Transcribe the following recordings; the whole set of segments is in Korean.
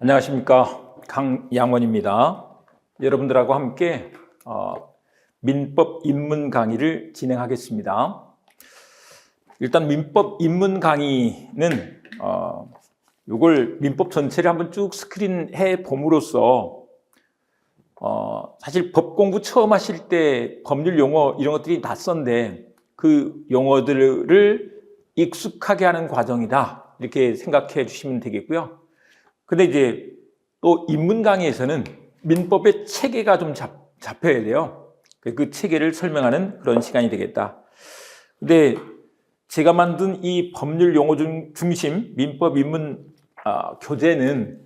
안녕하십니까, 강양원입니다. 여러분들하고 함께 민법 입문 강의를 진행하겠습니다. 일단 민법 입문 강의는 이걸 민법 전체를 한번 쭉 스크린해 봄으로써 사실 법 공부 처음 하실 때 법률 용어 이런 것들이 낯선데 그 용어들을 익숙하게 하는 과정이다, 이렇게 생각해 주시면 되겠고요. 근데 이제 또 입문 강의에서는 민법의 체계가 좀 잡혀야 돼요. 그 체계를 설명하는 그런 시간이 되겠다. 근데 제가 만든 이 법률 용어 중심 민법 입문 교재는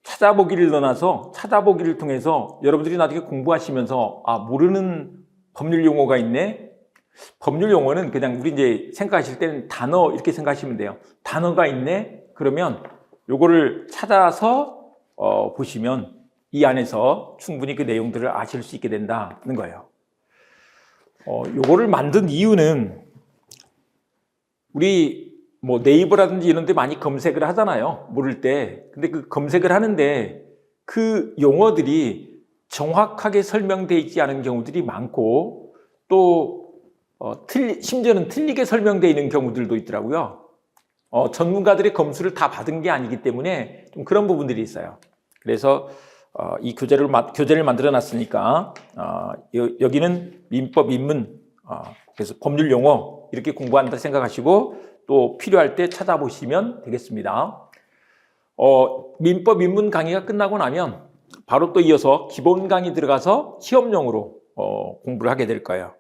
찾아보기를 떠나서 찾아보기를 통해서 여러분들이 나중에 공부하시면서 모르는 법률 용어가 있네. 법률 용어는 그냥 우리 이제 생각하실 때는 단어 이렇게 생각하시면 돼요. 단어가 있네. 그러면 요거를 찾아서 보시면 이 안에서 충분히 그 내용들을 아실 수 있게 된다는 거예요. 요거를 만든 이유는 우리 뭐 네이버라든지 이런 데 많이 검색을 하잖아요, 모를 때. 근데 그 검색을 하는데 그 용어들이 정확하게 설명되어 있지 않은 경우들이 많고 또 심지어는 틀리게 설명되어 있는 경우들도 있더라고요. 전문가들의 검수를 다 받은 게 아니기 때문에 좀 그런 부분들이 있어요. 그래서 이 교재를 만들어 놨으니까 여기는 민법 입문, 그래서 법률 용어 이렇게 공부한다 생각하시고 또 필요할 때 찾아보시면 되겠습니다. 민법 입문 강의가 끝나고 나면 바로 또 이어서 기본 강의 들어가서 시험용으로 공부를 하게 될 거예요.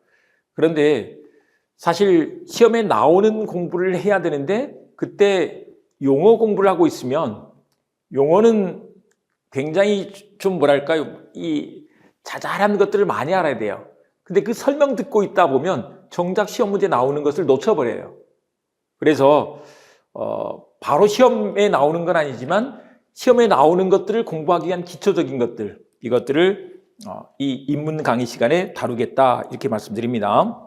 그런데 사실 시험에 나오는 공부를 해야 되는데 그때 용어 공부를 하고 있으면 용어는 굉장히 좀 뭐랄까요, 이 자잘한 것들을 많이 알아야 돼요. 근데 그 설명 듣고 있다 보면 정작 시험 문제 나오는 것을 놓쳐버려요. 그래서 바로 시험에 나오는 건 아니지만 시험에 나오는 것들을 공부하기 위한 기초적인 것들, 이것들을 이 입문 강의 시간에 다루겠다, 이렇게 말씀드립니다.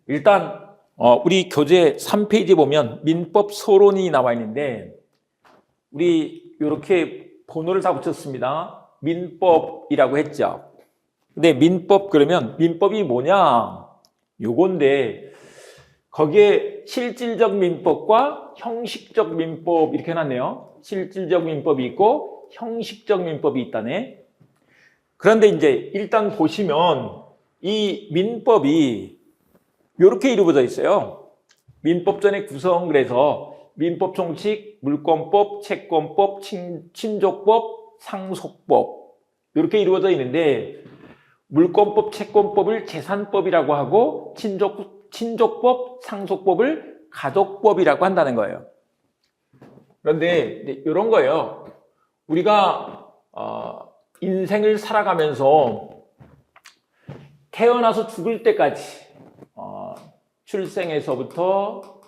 일단 우리 교재 3페이지에 보면 민법 서론이 나와 있는데 우리 이렇게 번호를 다 붙였습니다. 민법이라고 했죠. 근데 민법 그러면 민법이 뭐냐? 요건데 거기에 실질적 민법과 형식적 민법 이렇게 해놨네요. 실질적 민법이 있고 형식적 민법이 있다네. 그런데 이제 일단 보시면 이 민법이 이렇게 이루어져 있어요. 민법전의 구성, 그래서 민법 총칙, 물권법, 채권법, 친족법, 상속법 이렇게 이루어져 있는데 물권법, 채권법을 재산법이라고 하고 친족법, 상속법을 가족법이라고 한다는 거예요. 그런데 이런 거예요. 우리가 인생을 살아가면서 태어나서 죽을 때까지 출생에서부터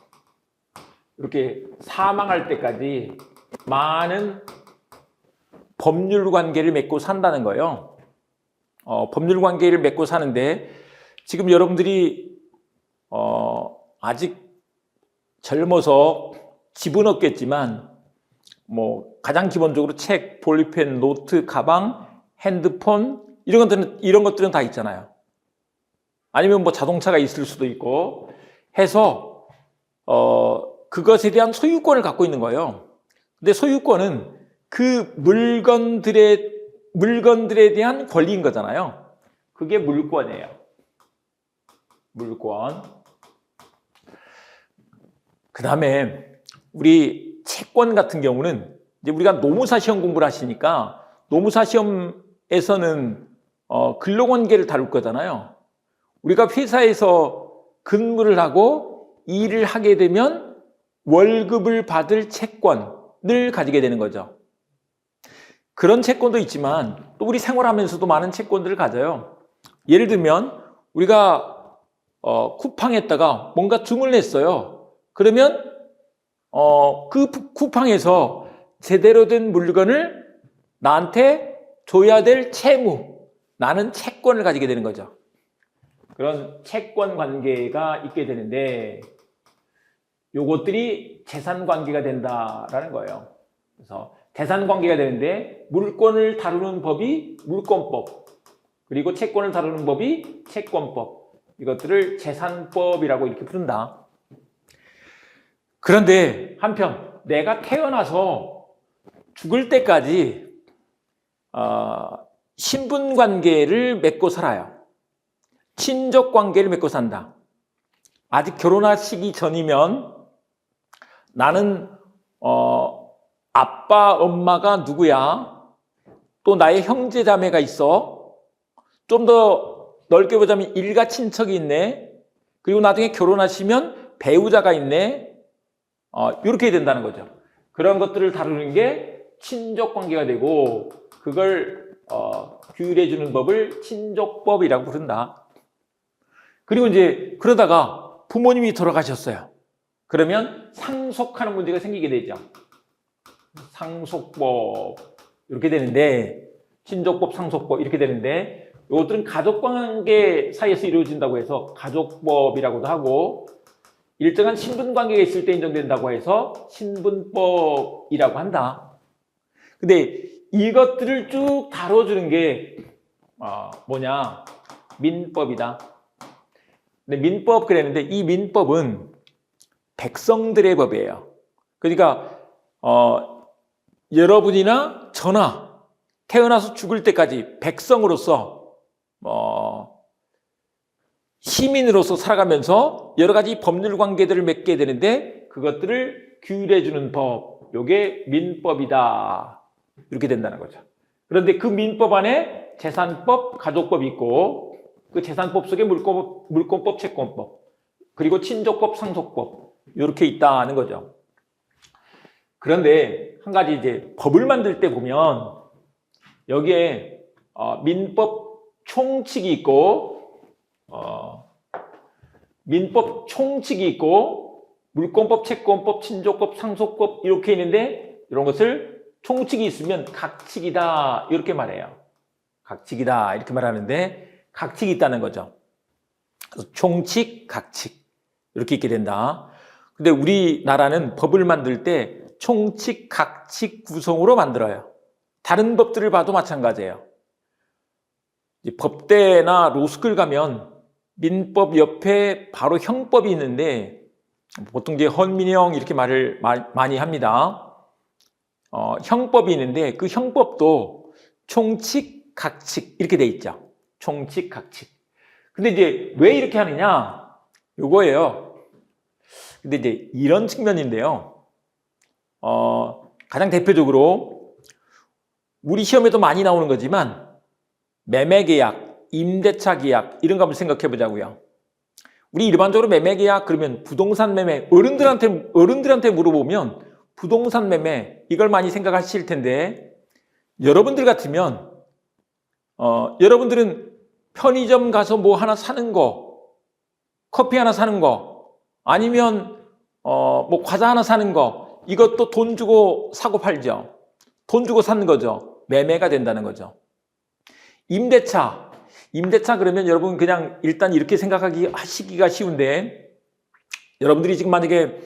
이렇게 사망할 때까지 많은 법률 관계를 맺고 산다는 거예요. 법률 관계를 맺고 사는데 지금 여러분들이 아직 젊어서 집은 없겠지만 뭐 가장 기본적으로 책, 볼펜, 노트, 가방, 핸드폰 이런 것들은 다 있잖아요. 아니면 뭐 자동차가 있을 수도 있고 해서 그것에 대한 소유권을 갖고 있는 거예요. 근데 소유권은 그 물건들에 대한 권리인 거잖아요. 그게 물권이에요. 물권. 그 다음에 우리 채권 같은 경우는 이제 우리가 노무사 시험 공부를 하시니까 노무사 시험에서는 근로관계를 다룰 거잖아요. 우리가 회사에서 근무를 하고 일을 하게 되면 월급을 받을 채권을 가지게 되는 거죠. 그런 채권도 있지만 또 우리 생활하면서도 많은 채권들을 가져요. 예를 들면 우리가 쿠팡에다가 뭔가 주문을 했어요. 그러면 그 쿠팡에서 제대로 된 물건을 나한테 줘야 될 채무, 나는 채권을 가지게 되는 거죠. 그런 채권 관계가 있게 되는데 요것들이 재산 관계가 된다라는 거예요. 그래서 재산 관계가 되는데 물권을 다루는 법이 물권법, 그리고 채권을 다루는 법이 채권법, 이것들을 재산법이라고 이렇게 부른다. 그런데 한편 내가 태어나서 죽을 때까지 신분관계를 맺고 살아요. 친족관계를 맺고 산다. 아직 결혼하시기 전이면 나는 아빠, 엄마가 누구야? 또 나의 형제, 자매가 있어. 좀 더 넓게 보자면 일가 친척이 있네. 그리고 나중에 결혼하시면 배우자가 있네. 이렇게 된다는 거죠. 그런 것들을 다루는 게 친족관계가 되고, 그걸 규율해 주는 법을 친족법이라고 부른다. 그리고 이제 그러다가 부모님이 돌아가셨어요. 그러면 상속하는 문제가 생기게 되죠. 상속법 이렇게 되는데, 친족법, 상속법 이렇게 되는데, 이것들은 가족관계 사이에서 이루어진다고 해서 가족법이라고도 하고, 일정한 신분관계가 있을 때 인정된다고 해서 신분법이라고 한다. 근데 이것들을 쭉 다뤄주는 게 뭐냐? 민법이다. 근데 민법 그랬는데, 이 민법은 백성들의 법이에요. 그러니까 여러분이나 저나 태어나서 죽을 때까지 백성으로서 시민으로서 살아가면서 여러 가지 법률 관계들을 맺게 되는데, 그것들을 규율해 주는 법, 이게 민법이다. 이렇게 된다는 거죠. 그런데 그 민법 안에 재산법, 가족법이 있고, 그 재산법 속에 물권법, 채권법, 그리고 친족법, 상속법 이렇게 있다는 거죠. 그런데 한 가지 이제 법을 만들 때 보면 여기에 민법 총칙이 있고, 민법 총칙이 있고, 물권법, 채권법, 친족법, 상속법 이렇게 있는데, 이런 것을 총칙이 있으면 각칙이다 이렇게 말해요. 각칙이다 이렇게 말하는데, 각칙이 있다는 거죠. 그래서 총칙, 각칙 이렇게 있게 된다. 근데 우리나라는 법을 만들 때 총칙, 각칙 구성으로 만들어요. 다른 법들을 봐도 마찬가지예요. 법대나 로스쿨 가면 민법 옆에 바로 형법이 있는데, 보통 이제 헌민형 이렇게 말을 많이 합니다. 형법이 있는데 그 형법도 총칙, 각칙 이렇게 돼 있죠. 총칙, 각칙. 근데 이제 왜 이렇게 하느냐? 요거예요. 근데 이제 이런 측면인데요. 가장 대표적으로 우리 시험에도 많이 나오는 거지만, 매매계약, 임대차 계약 이런 거 한번 생각해 보자고요. 우리 일반적으로 매매계약 그러면 부동산 매매, 어른들한테 물어보면 부동산 매매 이걸 많이 생각하실 텐데, 여러분들 같으면 여러분들은 편의점 가서 뭐 하나 사는 거, 커피 하나 사는 거, 아니면 뭐 과자 하나 사는 거, 이것도 돈 주고 사고 팔죠. 돈 주고 사는 거죠. 매매가 된다는 거죠. 임대차 그러면 여러분 그냥 일단 이렇게 하시기가 쉬운데, 여러분들이 지금 만약에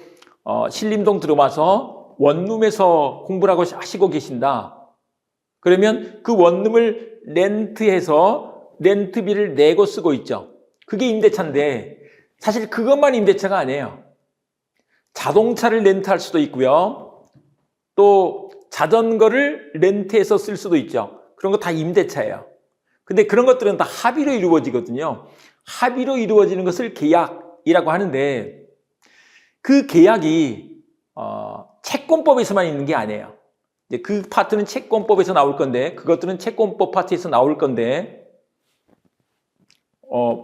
신림동 들어와서 원룸에서 공부를 하고 하시고 계신다. 그러면 그 원룸을 렌트해서 렌트비를 내고 쓰고 있죠. 그게 임대차인데, 사실 그것만 임대차가 아니에요. 자동차를 렌트할 수도 있고요. 또 자전거를 렌트해서 쓸 수도 있죠. 그런 거 다 임대차예요. 근데 그런 것들은 다 합의로 이루어지거든요. 합의로 이루어지는 것을 계약이라고 하는데, 그 계약이 채권법에서만 있는 게 아니에요. 이제 그 파트는 채권법에서 나올 건데, 그것들은 채권법 파트에서 나올 건데,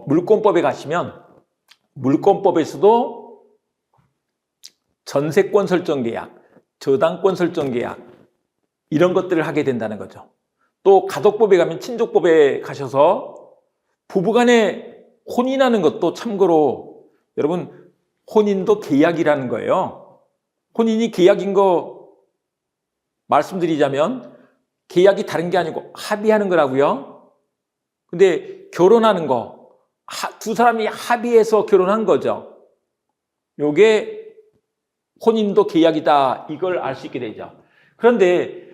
물권법에 가시면 물권법에서도 전세권 설정 계약, 저당권 설정 계약 이런 것들을 하게 된다는 거죠. 또 가족법에 가면 친족법에 가셔서 부부간에 혼인하는 것도 참고로 여러분 혼인도 계약이라는 거예요. 혼인이 계약인 거 말씀드리자면 계약이 다른 게 아니고 합의하는 거라고요. 근데 결혼하는 거 두 사람이 합의해서 결혼한 거죠. 요게 혼인도 계약이다. 이걸 알 수 있게 되죠. 그런데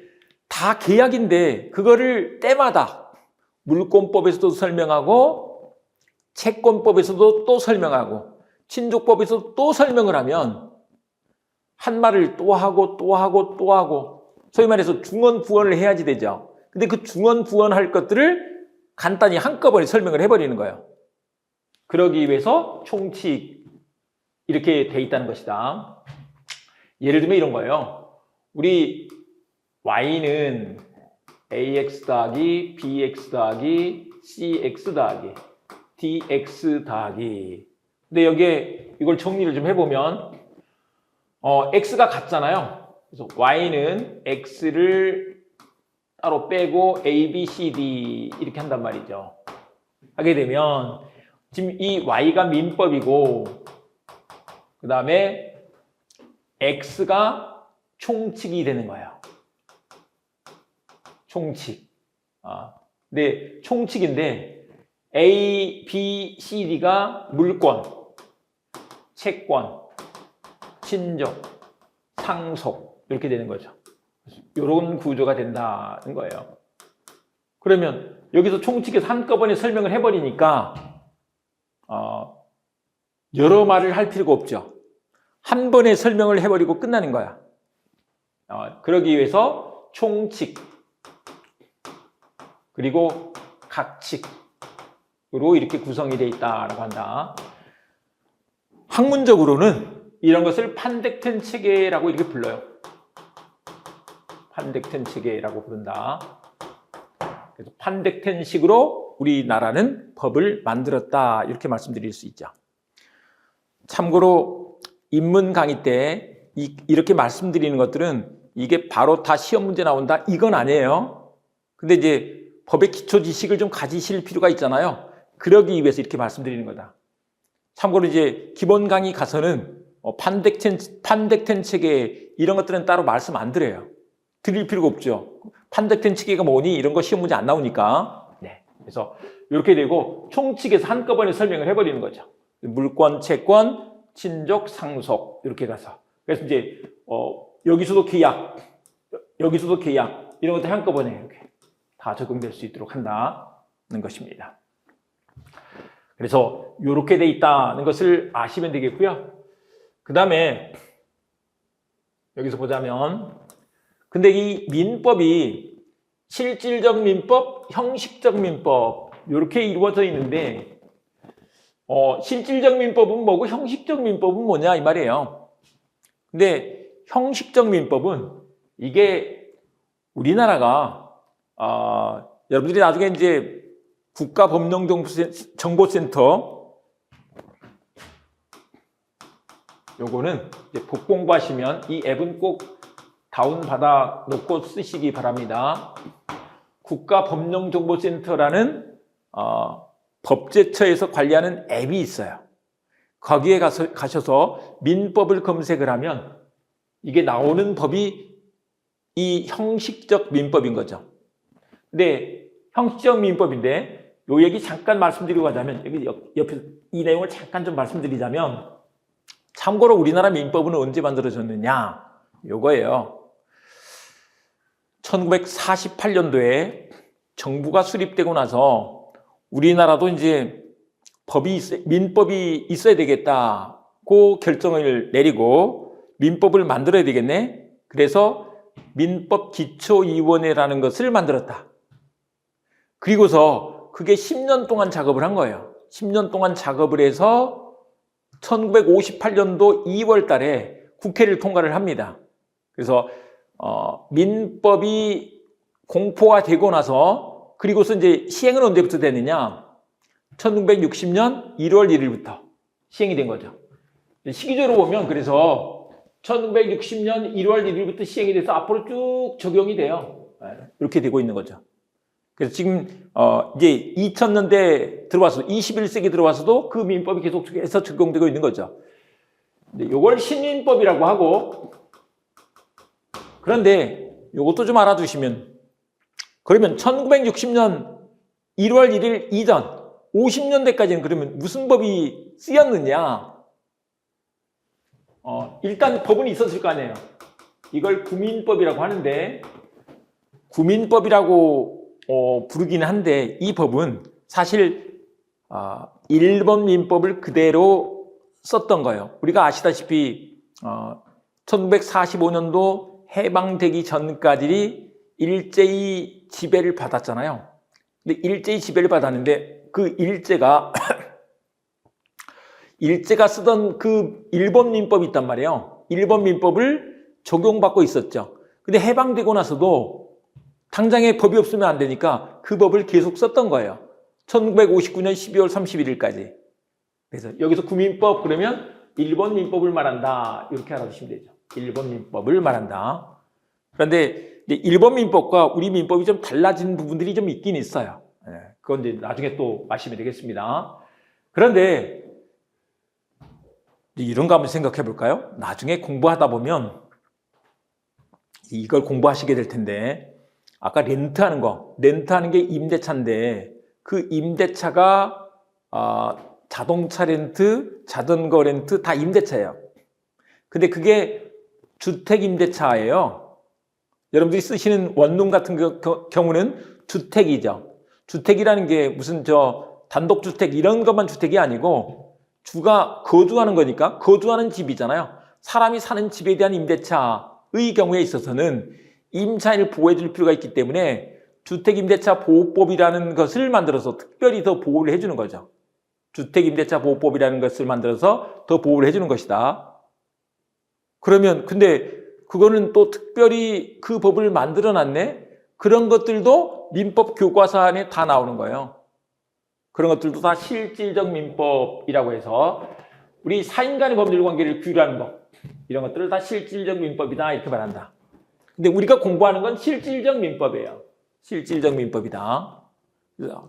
다 계약인데 그거를 때마다 물권법에서도 설명하고 채권법에서도 또 설명하고 친족법에서도 또 설명을 하면 한 말을 또 하고 또 하고 또 하고 소위 말해서 중언부언을 해야지 되죠. 근데 그 중언부언할 것들을 간단히 한꺼번에 설명을 해버리는 거예요. 그러기 위해서 총칙 이렇게 돼 있다는 것이다. 예를 들면 이런 거예요. 우리 y는 ax 더하기 bx 더하기 cx 더하기 dx 더하기. 근데 여기에 이걸 정리를 좀 해보면 x가 같잖아요. 그래서 y는 x를 따로 빼고 a, b, c, d 이렇게 한단 말이죠. 하게 되면 지금 이 y가 민법이고 그 다음에 x가 총칙이 되는 거예요. 총칙. 네, 총칙인데 A, B, C, D가 물권, 채권, 친족, 상속 이렇게 되는 거죠. 이런 구조가 된다는 거예요. 그러면 여기서 총칙에서 한꺼번에 설명을 해버리니까 여러 말을 할 필요가 없죠. 한 번에 설명을 해버리고 끝나는 거야. 그러기 위해서 총칙 그리고 각칙으로 이렇게 구성이 되어 있다라고 한다. 학문적으로는 이런 것을 판택된 체계라고 이렇게 불러요. 판택된 체계라고 부른다. 그래서 판택된 식으로 우리나라는 법을 만들었다 이렇게 말씀드릴 수 있죠. 참고로 인문 강의 때 이렇게 말씀드리는 것들은 이게 바로 다 시험 문제 나온다 이건 아니에요. 근데 이제 법의 기초 지식을 좀 가지실 필요가 있잖아요. 그러기 위해서 이렇게 말씀드리는 거다. 참고로 이제 기본 강의 가서는 판택된 체계 이런 것들은 따로 말씀 안 드려요. 드릴 필요가 없죠. 판택된 체계가 뭐니 이런 거 시험 문제 안 나오니까. 네. 그래서 이렇게 되고 총칙에서 한꺼번에 설명을 해버리는 거죠. 물권, 채권, 친족, 상속 이렇게 가서. 그래서 이제 여기서도 계약, 여기서도 계약 이런 것들 한꺼번에 이렇게 다 적용될 수 있도록 한다는 것입니다. 그래서 이렇게 돼 있다는 것을 아시면 되겠고요. 그 다음에 여기서 보자면 근데 이 민법이 실질적 민법, 형식적 민법 이렇게 이루어져 있는데 실질적 민법은 뭐고 형식적 민법은 뭐냐 이 말이에요. 근데 형식적 민법은 이게 우리나라가 여러분들이 나중에 이제 국가법령정보센터 요거는 이제 법 공부하시면 이 앱은 꼭 다운받아 놓고 쓰시기 바랍니다. 국가법령정보센터라는 법제처에서 관리하는 앱이 있어요. 거기에 가셔서 민법을 검색을 하면 이게 나오는 법이 이 형식적 민법인 거죠. 근데 형식적 민법인데 요 얘기 잠깐 말씀드리고 가자면 여기 옆에 이 내용을 잠깐 좀 말씀드리자면 참고로 우리나라 민법은 언제 만들어졌느냐 요거예요. 1948년도에 정부가 수립되고 나서 우리나라도 이제 민법이 있어야 되겠다고 결정을 내리고 민법을 만들어야 되겠네. 그래서 민법기초위원회라는 것을 만들었다. 그리고서 그게 10년 동안 작업을 한 거예요. 10년 동안 작업을 해서 1958년도 2월 달에 국회를 통과를 합니다. 그래서 민법이 공포가 되고 나서 그리고서 이제 시행은 언제부터 되느냐? 1960년 1월 1일부터 시행이 된 거죠. 시기적으로 보면 그래서 1960년 1월 1일부터 시행이 돼서 앞으로 쭉 적용이 돼요. 이렇게 되고 있는 거죠. 그래서 지금 이제 2000년대 들어와서 21세기 들어와서도 그 민법이 계속해서 적용되고 있는 거죠. 근데 이걸 신민법이라고 하고 그런데 이것도 좀 알아두시면 그러면 1960년 1월 1일 이전 50년대까지는 그러면 무슨 법이 쓰였느냐? 일단 법은 있었을 거 아니에요. 이걸 구민법이라고 하는데 구민법이라고 부르긴 한데 이 법은 사실 일본 민법을 그대로 썼던 거예요. 우리가 아시다시피 1945년도 해방되기 전까지 일제히 지배를 받았잖아요. 근데 일제히 지배를 받았는데 그 일제가 쓰던 그 일본 민법이 있단 말이에요. 일본 민법을 적용받고 있었죠. 근데 해방되고 나서도 당장에 법이 없으면 안 되니까 그 법을 계속 썼던 거예요. 1959년 12월 31일까지. 그래서 여기서 구민법 그러면 일본 민법을 말한다. 이렇게 알아두시면 되죠. 일본 민법을 말한다. 그런데 일본 민법과 우리 민법이 좀 달라진 부분들이 좀 있긴 있어요. 그건 이제 나중에 또 마시면 되겠습니다. 그런데 이런 거 한번 생각해 볼까요? 나중에 공부하다 보면 이걸 공부하시게 될 텐데 아까 렌트하는 게 임대차인데 그 임대차가 자동차 렌트, 자전거 렌트 다 임대차예요. 근데 그게 주택 임대차예요. 여러분들이 쓰시는 원룸 같은 경우는 주택이죠. 주택이라는 게 무슨 단독주택 이런 것만 주택이 아니고 주가 거주하는 거니까 거주하는 집이잖아요. 사람이 사는 집에 대한 임대차의 경우에 있어서는 임차인을 보호해 줄 필요가 있기 때문에 주택임대차 보호법이라는 것을 만들어서 특별히 더 보호를 해주는 거죠. 주택임대차 보호법이라는 것을 만들어서 더 보호를 해주는 것이다. 그러면 근데 그거는 또 특별히 그 법을 만들어놨네? 그런 것들도 민법 교과서 안에 다 나오는 거예요. 그런 것들도 다 실질적 민법이라고 해서 우리 사인 간의 법률 관계를 규율하는 것 이런 것들을 다 실질적 민법이다 이렇게 말한다. 근데 우리가 공부하는 건 실질적 민법이에요. 실질적 민법이다.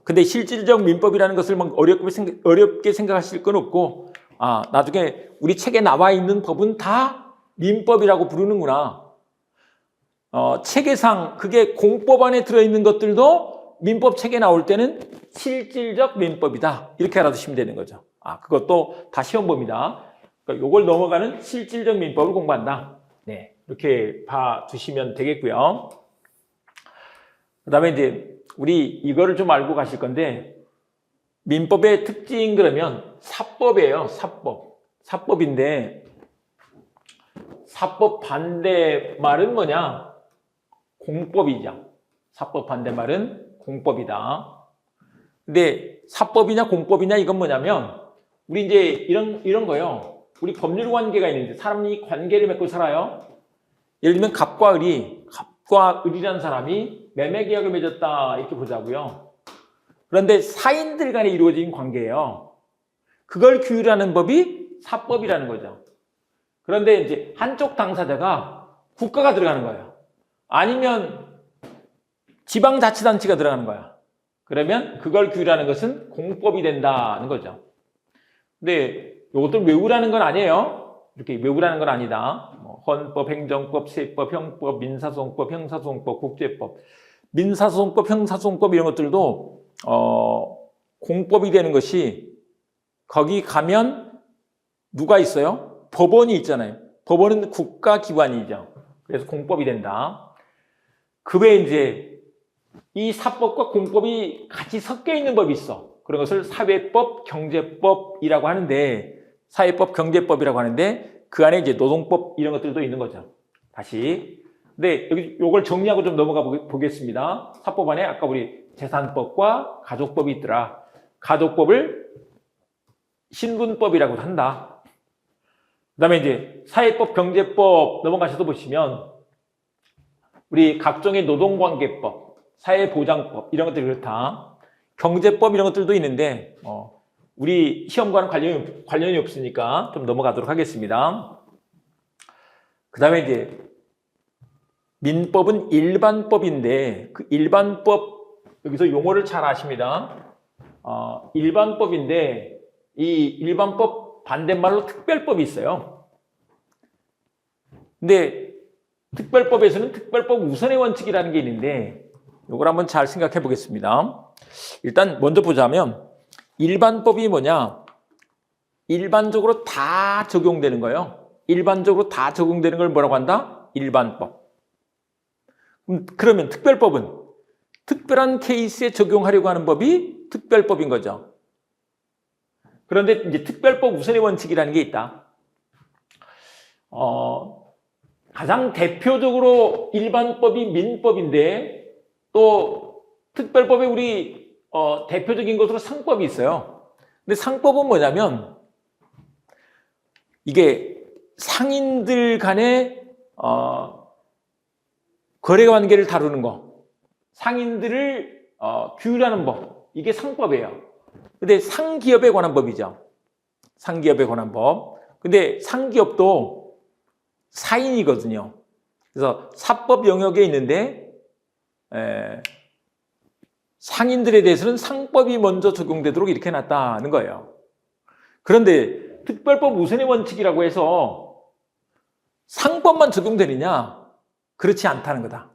근데 실질적 민법이라는 것을 막 어렵게 생각하실 건 없고 나중에 우리 책에 나와 있는 법은 다 민법이라고 부르는구나. 체계상 그게 공법 안에 들어있는 것들도 민법 책에 나올 때는 실질적 민법이다. 이렇게 알아두시면 되는 거죠. 그것도 다 시험범위다. 그러니까 이걸 넘어가는 실질적 민법을 공부한다. 네. 이렇게 봐주시면 되겠고요. 그 다음에 이제 우리 이거를 좀 알고 가실 건데 민법의 특징 그러면 사법이에요. 사법인데 사법 반대말은 뭐냐? 공법이죠. 사법 반대말은 공법이다. 근데 사법이냐 공법이냐 이건 뭐냐면 우리 이제 이런 거요. 우리 법률 관계가 있는데 사람이 관계를 맺고 살아요. 예를 들면 갑과 을이라는 사람이 매매 계약을 맺었다 이렇게 보자고요. 그런데 사인들 간에 이루어진 관계예요. 그걸 규율하는 법이 사법이라는 거죠. 그런데 이제 한쪽 당사자가 국가가 들어가는 거예요. 아니면 지방자치단체가 들어가는 거야. 그러면 그걸 규율하는 것은 공법이 된다는 거죠. 근데 이것도 외우라는 건 아니에요. 이렇게 외우라는 건 아니다. 헌법, 행정법, 세법, 형법, 민사소송법, 형사소송법, 국제법, 민사소송법, 형사소송법 이런 것들도 공법이 되는 것이 거기 가면 누가 있어요? 법원이 있잖아요. 법원은 국가기관이죠. 그래서 공법이 된다. 그 외에 이제 이 사법과 공법이 같이 섞여 있는 법이 있어. 그런 것을 사회법, 경제법이라고 하는데 사회법, 경제법이라고 하는데 그 안에 이제 노동법 이런 것들도 있는 거죠. 다시. 근데 여기 요걸 정리하고 좀 넘어가 보겠습니다. 사법 안에 아까 우리 재산법과 가족법이 있더라. 가족법을 신분법이라고 한다. 그 다음에 이제 사회법, 경제법 넘어가셔서 보시면 우리 각종의 노동관계법, 사회보장법 이런 것들이 그렇다. 경제법 이런 것들도 있는데 우리 시험과는 관련이 없으니까 좀 넘어가도록 하겠습니다. 그 다음에 이제 민법은 일반법인데 그 일반법 여기서 용어를 잘 아십니다. 일반법인데 이 일반법 반대말로 특별법이 있어요. 근데 특별법에서는 특별법 우선의 원칙이라는 게 있는데 이걸 한번 잘 생각해 보겠습니다. 일단 먼저 보자면 일반법이 뭐냐? 일반적으로 다 적용되는 거예요. 일반적으로 다 적용되는 걸 뭐라고 한다? 일반법. 그러면 특별법은 특별한 케이스에 적용하려고 하는 법이 특별법인 거죠. 그런데 이제 특별법 우선의 원칙이라는 게 있다. 가장 대표적으로 일반법이 민법인데 또 특별법에 우리 대표적인 것으로 상법이 있어요. 근데 상법은 뭐냐면 이게 상인들 간의 거래 관계를 다루는 거, 상인들을 규율하는 법, 이게 상법이에요. 근데 상기업에 관한 법이죠. 상기업에 관한 법. 근데 상기업도 사인이거든요. 그래서 사법 영역에 있는데 상인들에 대해서는 상법이 먼저 적용되도록 이렇게 해놨다는 거예요. 그런데 특별법 우선의 원칙이라고 해서 상법만 적용되느냐? 그렇지 않다는 거다.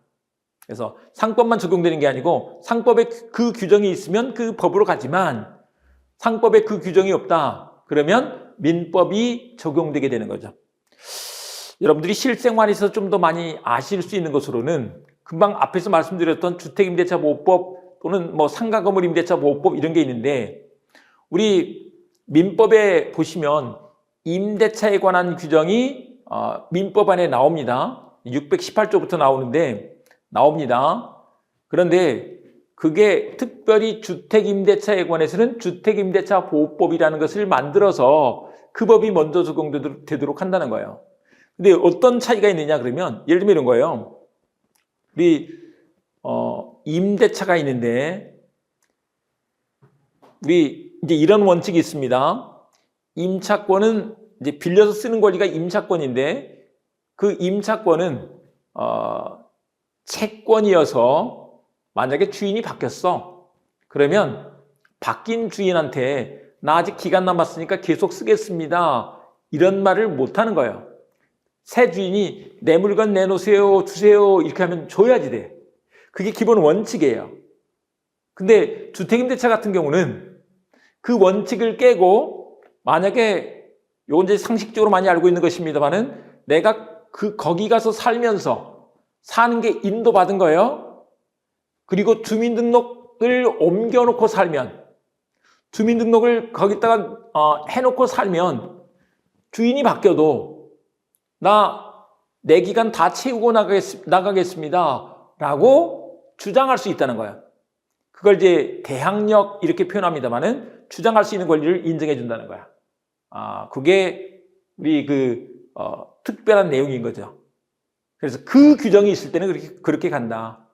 그래서 상법만 적용되는 게 아니고 상법에 그 규정이 있으면 그 법으로 가지만 상법에 그 규정이 없다. 그러면 민법이 적용되게 되는 거죠. 여러분들이 실생활에서 좀 더 많이 아실 수 있는 것으로는 금방 앞에서 말씀드렸던 주택임대차보호법 또는 뭐 상가건물임대차보호법 이런 게 있는데 우리 민법에 보시면 임대차에 관한 규정이 민법 안에 나옵니다. 618조부터 나옵니다. 그런데 그게 특별히 주택임대차에 관해서는 주택임대차보호법이라는 것을 만들어서 그 법이 먼저 적용되도록 한다는 거예요. 근데 어떤 차이가 있느냐 그러면 예를 들면 이런 거예요. 우리 임대차가 있는데 우리 이제 이런 원칙이 있습니다. 임차권은 이제 빌려서 쓰는 권리가 임차권인데 그 임차권은 채권이어서 만약에 주인이 바뀌었어. 그러면 바뀐 주인한테 나 아직 기간 남았으니까 계속 쓰겠습니다. 이런 말을 못 하는 거예요. 새 주인이 내 물건 내놓으세요, 주세요 이렇게 하면 줘야지 돼. 그게 기본 원칙이에요. 근데 주택임대차 같은 경우는 그 원칙을 깨고 만약에 요건 이제 상식적으로 많이 알고 있는 것입니다만은 내가 거기 가서 살면서 사는 게 인도받은 거예요. 그리고 주민등록을 옮겨놓고 살면 주민등록을 거기다가 해놓고 살면 주인이 바뀌어도 내 기간 다 채우고 나가겠습니다 라고 주장할 수 있다는 거예요. 그걸 이제 대항력 이렇게 표현합니다만은 주장할 수 있는 권리를 인정해 준다는 거야. 그게 우리 특별한 내용인 거죠. 그래서 그 규정이 있을 때는 그렇게 간다.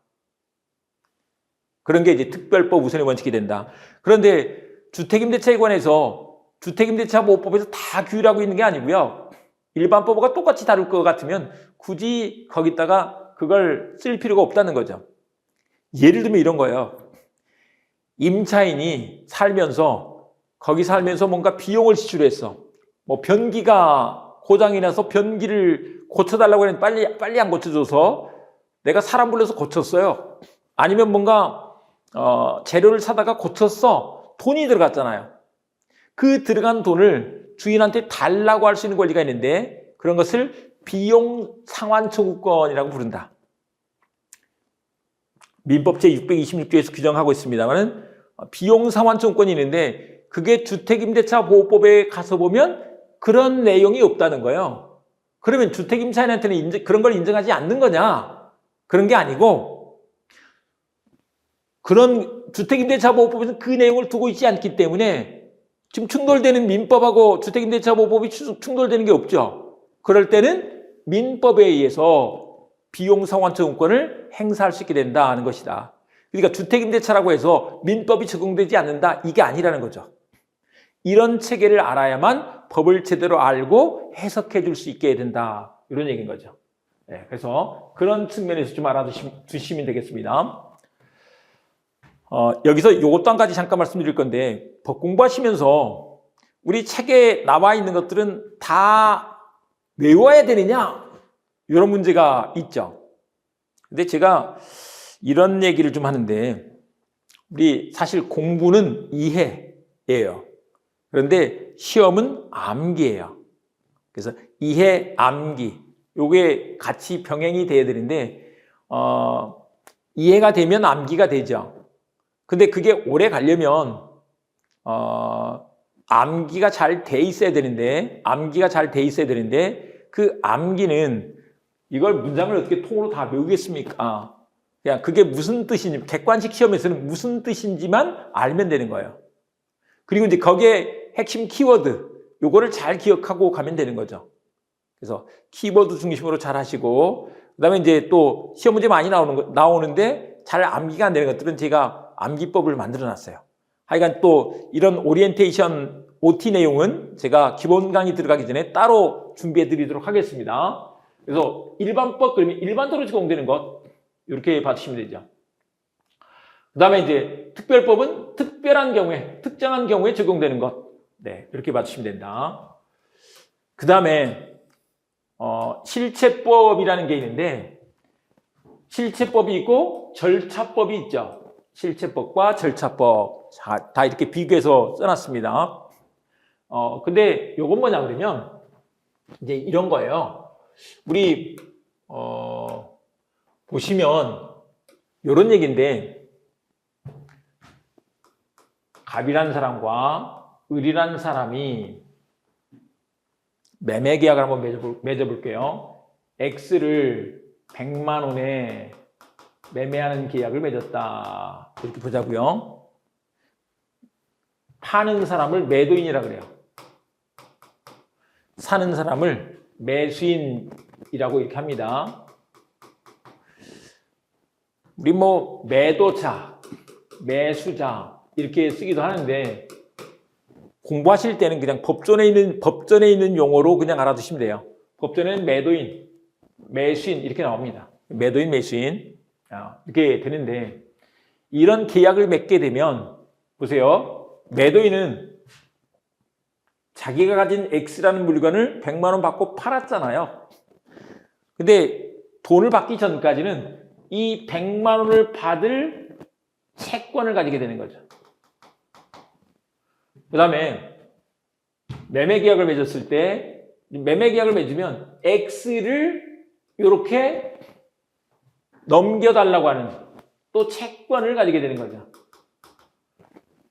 그런 게 이제 특별법 우선의 원칙이 된다. 그런데 주택임대차에 관해서 주택임대차보호법에서 다 규율하고 있는 게 아니고요. 일반법과 똑같이 다룰 것 같으면 굳이 거기다가 그걸 쓸 필요가 없다는 거죠. 예를 들면 이런 거예요. 임차인이 거기 살면서 뭔가 비용을 지출했어. 뭐 변기가 고장이 나서 변기를 고쳐달라고 했는데 빨리 안 고쳐줘서 내가 사람 불러서 고쳤어요. 아니면 뭔가 재료를 사다가 고쳤어. 돈이 들어갔잖아요. 그 들어간 돈을 주인한테 달라고 할 수 있는 권리가 있는데 그런 것을 비용 상환 청구권이라고 부른다. 민법 제626조에서 규정하고 있습니다만은 비용 상환 청구권이 있는데 그게 주택임대차보호법에 가서 보면 그런 내용이 없다는 거예요. 그러면 주택임차인한테는 그런 걸 인정하지 않는 거냐? 그런 게 아니고 그런 주택임대차보호법에서는 그 내용을 두고 있지 않기 때문에 지금 충돌되는 민법하고 주택임대차보호법이 충돌되는 게 없죠. 그럴 때는 민법에 의해서 비용 상환 청구권을 행사할 수 있게 된다는 것이다. 그러니까 주택임대차라고 해서 민법이 적용되지 않는다 이게 아니라는 거죠. 이런 체계를 알아야만 법을 제대로 알고 해석해 줄 수 있게 된다. 이런 얘기인 거죠. 그래서 그런 측면에서 좀 알아두시면 되겠습니다. 여기서 이것도 한 가지 잠깐 말씀드릴 건데 법 공부하시면서 우리 책에 나와 있는 것들은 다 외워야 되느냐? 이런 문제가 있죠. 근데 제가 이런 얘기를 좀 하는데 우리 사실 공부는 이해예요. 그런데 시험은 암기예요. 그래서 이해, 암기 요게 같이 병행이 돼야 되는데 이해가 되면 암기가 되죠. 근데 그게 오래 가려면 암기가 잘 돼 있어야 되는데 그 암기는 이걸 문장을 어떻게 통으로 다 외우겠습니까? 그냥 그게 무슨 뜻인지 객관식 시험에서는 무슨 뜻인지만 알면 되는 거예요. 그리고 이제 거기에 핵심 키워드 요거를 잘 기억하고 가면 되는 거죠. 그래서 키워드 중심으로 잘 하시고 그다음에 이제 또 시험 문제 많이 나오는데 잘 암기가 안 되는 것들은 제가 암기법을 만들어 놨어요. 하여간 또 이런 오리엔테이션 OT 내용은 제가 기본 강의 들어가기 전에 따로 준비해 드리도록 하겠습니다. 그래서 일반법 그러면 일반적으로 적용되는 것 이렇게 봐주시면 되죠. 그 다음에 이제 특별법은 특별한 경우에 특정한 경우에 적용되는 것 네, 이렇게 봐주시면 된다. 그 다음에 실체법이라는 게 있는데 실체법이 있고 절차법이 있죠. 실체법과 절차법 다 이렇게 비교해서 써놨습니다. 근데 요건 뭐냐 그러면 이제 이런 거예요. 우리 보시면 요런 얘기인데 갑이라는 사람과 을이라는 사람이 매매 계약을 한번 맺어볼게요. X를 100만 원에 매매하는 계약을 맺었다. 이렇게 보자고요. 파는 사람을 매도인이라 그래요. 사는 사람을 매수인이라고 이렇게 합니다. 우리 뭐 매도자, 매수자 이렇게 쓰기도 하는데 공부하실 때는 그냥 법전에 있는 용어로 그냥 알아두시면 돼요. 법전에는 매도인, 매수인 이렇게 나옵니다. 매도인, 매수인 이렇게 되는데 이런 계약을 맺게 되면 보세요. 매도인은 자기가 가진 X라는 물건을 100만 원 받고 팔았잖아요. 근데 돈을 받기 전까지는 이 100만 원을 받을 채권을 가지게 되는 거죠. 그 다음에 매매 계약을 맺었을 때 매매 계약을 맺으면 X를 이렇게 넘겨달라고 하는 또 채권을 가지게 되는 거죠.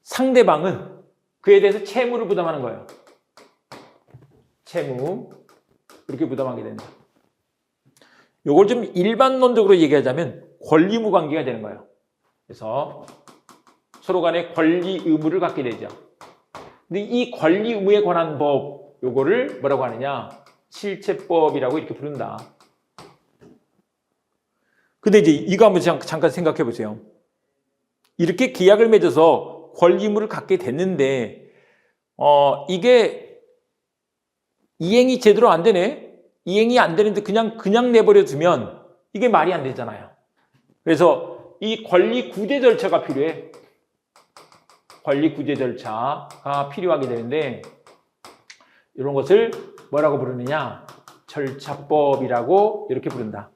상대방은 그에 대해서 채무를 부담하는 거예요. 채무 이렇게 부담하게 된다. 이걸 좀 일반론적으로 얘기하자면 권리의무 관계가 되는 거예요. 그래서 서로 간에 권리 의무를 갖게 되죠. 근데 이 권리 의무에 관한 법 요거를 뭐라고 하느냐? 실체법이라고 이렇게 부른다. 근데 이제 이거 한번 잠깐 생각해 보세요. 이렇게 계약을 맺어서 권리 의무를 갖게 됐는데 이게 이행이 제대로 안 되네. 이행이 안 되는데 그냥 내버려 두면 이게 말이 안 되잖아요. 그래서 이 권리 구제 절차가 필요해. 권리 구제 절차가 필요하게 되는데 이런 것을 뭐라고 부르느냐? 절차법이라고 이렇게 부른다.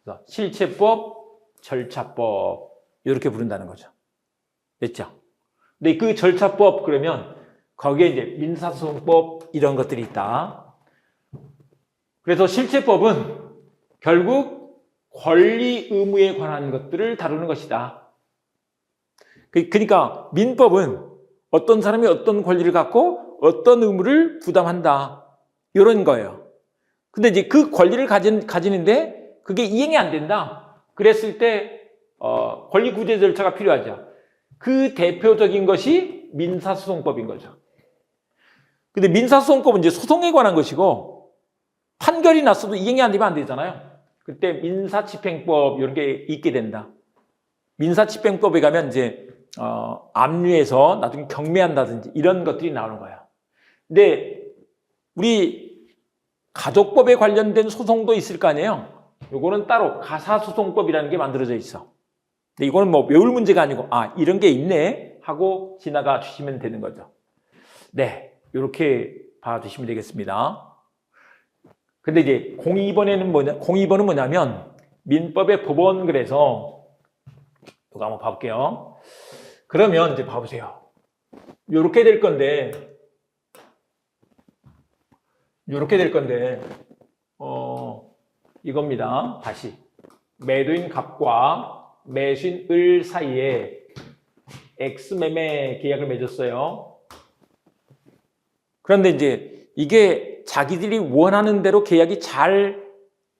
그래서 실체법, 절차법 이렇게 부른다는 거죠. 됐죠? 근데 그 절차법 그러면 거기에 이제 민사소송법 이런 것들이 있다. 그래서 실체법은 결국 권리 의무에 관한 것들을 다루는 것이다. 그러니까 민법은 어떤 사람이 어떤 권리를 갖고 어떤 의무를 부담한다. 이런 거예요. 근데 이제 그 권리를 가지는데 그게 이행이 안 된다. 그랬을 때 권리 구제 절차가 필요하죠. 그 대표적인 것이 민사소송법인 거죠. 근데 민사소송법은 이제 소송에 관한 것이고 판결이 났어도 이행이 안 되면 안 되잖아요. 그때 민사집행법 이런 게 있게 된다. 민사집행법에 가면 이제 압류해서 나중에 경매한다든지 이런 것들이 나오는 거야. 근데 우리 가족법에 관련된 소송도 있을 거 아니에요. 요거는 따로 가사소송법이라는 게 만들어져 있어. 근데 이거는 뭐 외울 문제가 아니고 이런 게 있네 하고 지나가 주시면 되는 거죠. 네, 이렇게 봐주시면 되겠습니다. 근데 이제 02번은 뭐냐면 민법의 법원 그래서 이거 한번 봐볼게요. 그러면 이제 봐보세요. 이렇게 될 건데 이렇게 될 건데, 이겁니다. 다시. 매도인 갑과 매수인 을 사이에 X매매 계약을 맺었어요. 그런데 이제 이게 자기들이 원하는 대로 계약이 잘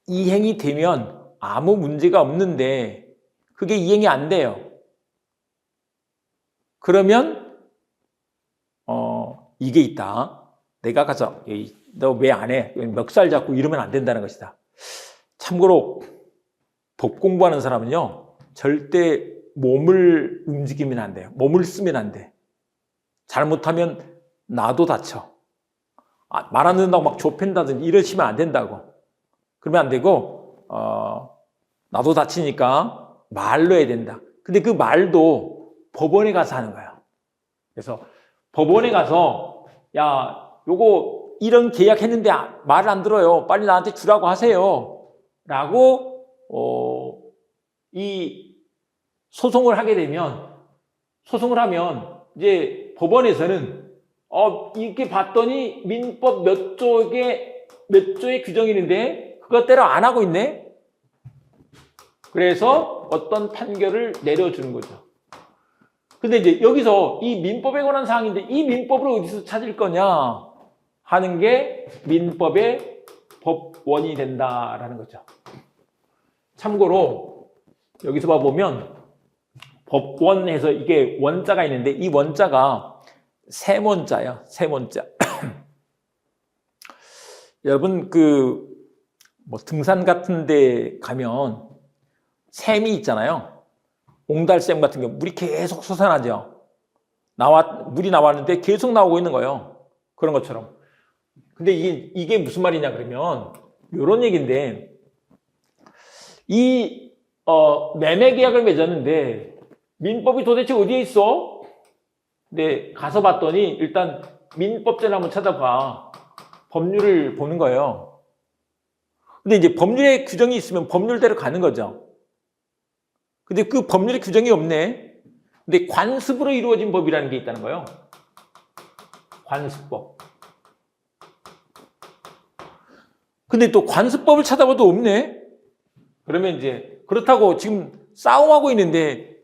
이행이 되면 아무 문제가 없는데 그게 이행이 안 돼요. 그러면 이게 있다. 내가 가서 너 왜 안 해? 멱살 잡고 이러면 안 된다는 것이다. 참고로 법 공부하는 사람은요. 절대 몸을 움직이면 안 돼요. 몸을 쓰면 안 돼. 잘못하면 나도 다쳐. 말 안 듣는다고 막 좁힌다든지 이러시면 안 된다고. 그러면 안 되고 나도 다치니까 말로 해야 된다. 근데 그 말도 법원에 가서 하는 거예요. 그래서 법원에 가서 야 요거 이런 계약했는데 말을 안 들어요. 빨리 나한테 주라고 하세요. 라고 이 소송을 하게 되면 소송을 하면 이제 법원에서는 이렇게 봤더니 민법 몇 조의 규정이 있는데 그것대로 안 하고 있네. 그래서 어떤 판결을 내려주는 거죠. 근데 이제 여기서 이 민법에 관한 사항인데 이 민법을 어디서 찾을 거냐 하는 게 민법의 법원이 된다라는 거죠. 참고로 여기서 봐보면 법원에서 이게 원자가 있는데 이 원자가 세원자야. 세원자. 여러분 뭐 등산 같은 데 가면 샘이 있잖아요. 옹달샘 같은 경우 물이 계속 솟아나죠. 물이 나왔는데 계속 나오고 있는 거예요. 그런 것처럼. 근데 이게 무슨 말이냐 그러면 이런 얘기인데 이 매매 계약을 맺었는데 민법이 도대체 어디에 있어? 근데 가서 봤더니 일단 민법전을 한번 찾아봐. 법률을 보는 거예요. 근데 이제 법률에 규정이 있으면 법률대로 가는 거죠. 근데 그 법률에 규정이 없네. 근데 관습으로 이루어진 법이라는 게 있다는 거예요. 관습법. 근데 또 관습법을 찾아봐도 없네. 그러면 이제 그렇다고 지금 싸움하고 있는데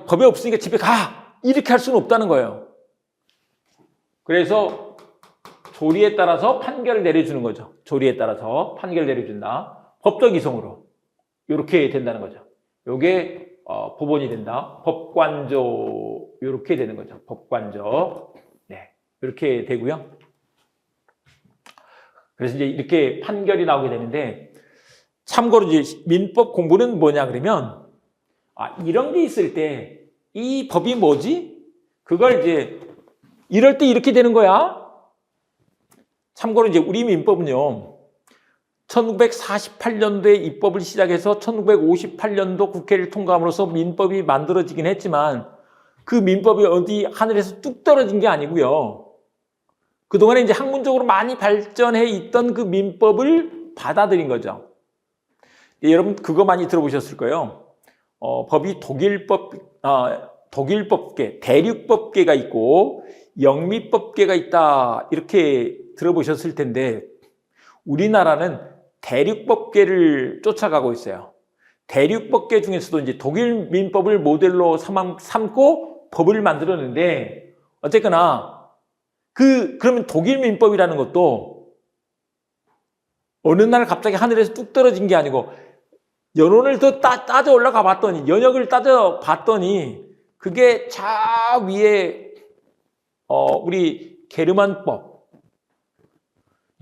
법에 없으니까 집에 가! 이렇게 할 수는 없다는 거예요. 그래서 조리에 따라서 판결을 내려주는 거죠. 조리에 따라서 판결을 내려준다. 법적 이성으로. 이렇게 된다는 거죠. 요게 법원이 된다. 법관조 이렇게 되는 거죠. 법관조. 네. 이렇게 되고요. 그래서 이제 이렇게 판결이 나오게 되는데 참고로 이제 민법 공부는 뭐냐 그러면 이런 게 있을 때 이 법이 뭐지? 그걸 이제 이럴 때 이렇게 되는 거야. 참고로 이제 우리 민법은요. 1948년도에 입법을 시작해서 1958년도 국회를 통과함으로써 민법이 만들어지긴 했지만 그 민법이 어디 하늘에서 뚝 떨어진 게 아니고요. 그동안에 이제 학문적으로 많이 발전해 있던 그 민법을 받아들인 거죠. 여러분 그거 많이 들어보셨을 거예요. 법이 독일법계, 대륙법계가 있고 영미법계가 있다 이렇게 들어보셨을 텐데 우리나라는 대륙법계를 쫓아가고 있어요. 대륙법계 중에서도 이제 독일 민법을 모델로 삼고 법을 만들었는데 어쨌거나 그러면 독일 민법이라는 것도 어느 날 갑자기 하늘에서 뚝 떨어진 게 아니고 연원을 더 따져 올라가 봤더니 연역을 따져 봤더니 그게 저 위에 우리 게르만법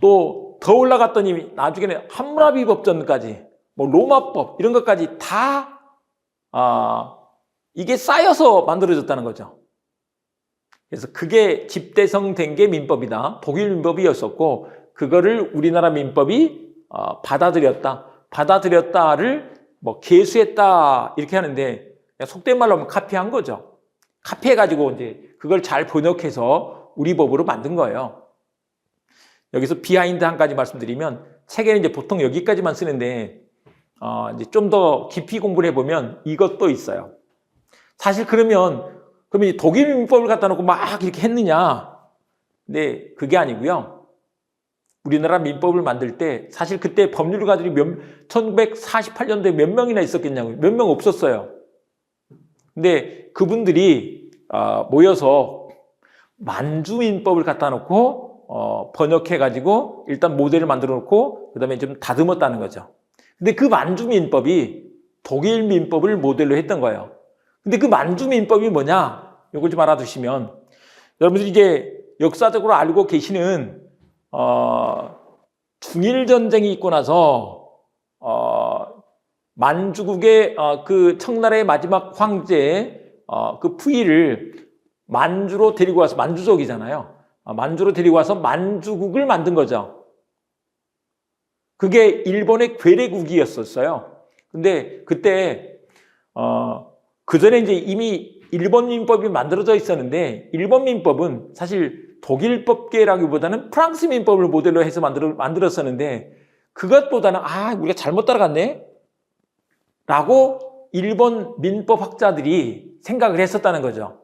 또 더 올라갔더니 나중에는 함무라비 법전까지 뭐 로마법 이런 것까지 다 이게 쌓여서 만들어졌다는 거죠. 그래서 그게 집대성된 게 민법이다. 독일 민법이었었고 그거를 우리나라 민법이 받아들였다를 뭐 개수했다 이렇게 하는데 속된 말로 하면 카피한 거죠. 카피해가지고 이제 그걸 잘 번역해서 우리 법으로 만든 거예요. 여기서 비하인드 한 가지 말씀드리면 책에는 이제 보통 여기까지만 쓰는데 이제 좀 더 깊이 공부를 해보면 이것도 있어요. 사실 그러면 독일 민법을 갖다 놓고 막 이렇게 했느냐? 근데 그게 아니고요. 우리나라 민법을 만들 때 사실 그때 법률가들이 1948년도에 몇 명이나 있었겠냐고요. 몇 명 없었어요. 근데 그분들이 모여서 만주민법을 갖다 놓고 번역해가지고 일단 모델을 만들어 놓고 그 다음에 좀 다듬었다는 거죠. 근데 그 만주민법이 독일 민법을 모델로 했던 거예요. 근데 그 만주민법이 뭐냐? 이걸 좀 알아두시면 여러분들이 이제 역사적으로 알고 계시는 중일전쟁이 있고 나서 만주국의 그 청나라의 마지막 황제 그 푸이를 만주로 데리고 와서 만주족이잖아요. 만주로 데리고 와서 만주국을 만든 거죠. 그게 일본의 괴뢰국이었었어요. 근데 그때 그 전에 이제 이미 일본 민법이 만들어져 있었는데 일본 민법은 사실 독일법계라기보다는 프랑스 민법을 모델로 해서 만들었었는데 그것보다는 우리가 잘못 따라갔네? 라고 일본 민법 학자들이 생각을 했었다는 거죠.